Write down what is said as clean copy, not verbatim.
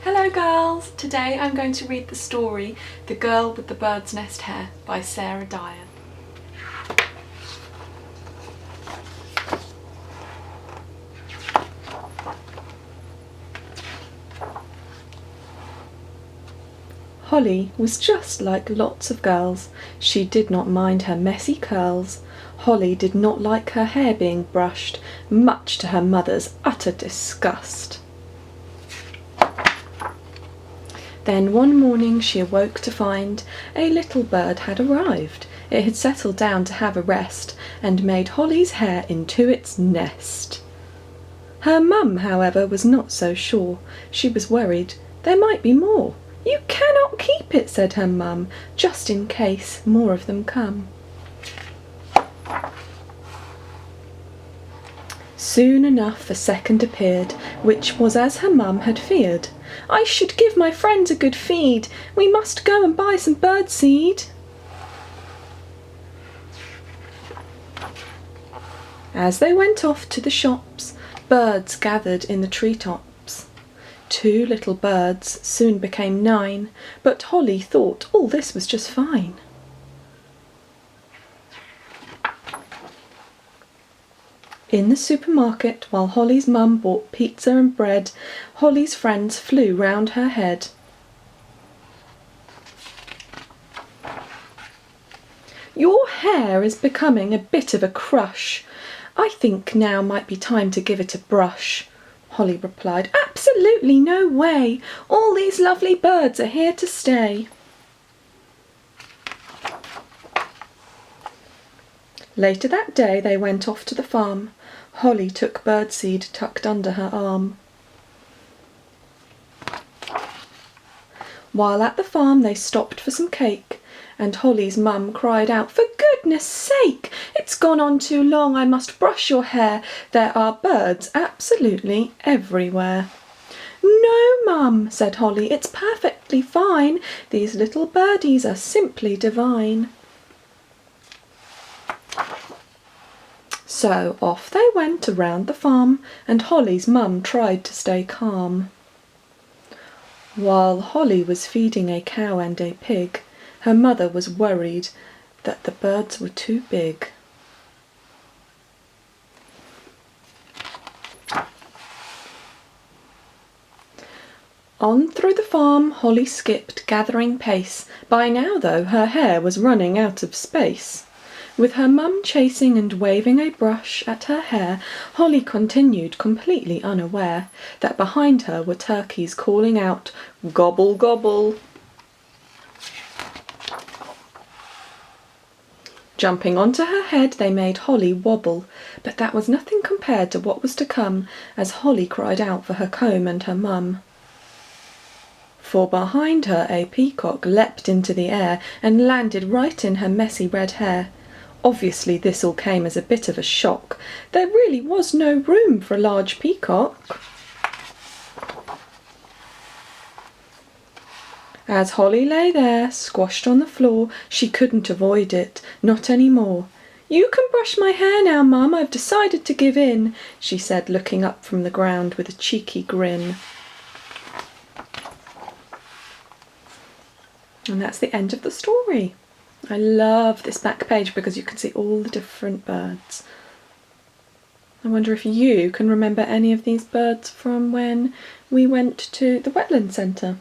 Hello girls! Today I'm going to read the story The Girl with the Bird's Nest Hair by Sarah Dyer. Holly was just like lots of girls. She did not mind her messy curls. Holly did not like her hair being brushed, much to her mother's utter disgust. Then one morning she awoke to find a little bird had arrived. It had settled down to have a rest and made Holly's hair into its nest. Her mum, however, was not so sure. She was worried there might be more. "You cannot keep it," said her mum, "just in case more of them come." Soon enough a second appeared, which was as her mum had feared. "I should give my friends a good feed. We must go and buy some bird seed." As they went off to the shops, birds gathered in the treetops. 2 little birds soon became 9, but Holly thought all this was just fine. In the supermarket, while Holly's mum bought pizza and bread, Holly's friends flew round her head. "Your hair is becoming a bit of a crush. I think now might be time to give it a brush." Holly replied, "Absolutely no way. All these lovely birds are here to stay." Later that day they went off to the farm. Holly took birdseed tucked under her arm. While at the farm they stopped for some cake, and Holly's mum cried out, "For goodness sake, it's gone on too long, I must brush your hair. There are birds absolutely everywhere." "No, mum," said Holly, "it's perfectly fine. These little birdies are simply divine." So off they went around the farm, and Holly's mum tried to stay calm. While Holly was feeding a cow and a pig, her mother was worried that the birds were too big. On through the farm Holly skipped, gathering pace. By now, though, her hair was running out of space. With her mum chasing and waving a brush at her hair, Holly continued, completely unaware that behind her were turkeys calling out, "Gobble, gobble." Jumping onto her head, they made Holly wobble, but that was nothing compared to what was to come as Holly cried out for her comb and her mum. For behind her a peacock leapt into the air and landed right in her messy red hair. Obviously this all came as a bit of a shock. There really was no room for a large peacock. As Holly lay there, squashed on the floor, she couldn't avoid it, not any more. "You can brush my hair now, Mum, I've decided to give in," she said, looking up from the ground with a cheeky grin. And that's the end of the story. I love this back page because you can see all the different birds. I wonder if you can remember any of these birds from when we went to the wetland centre.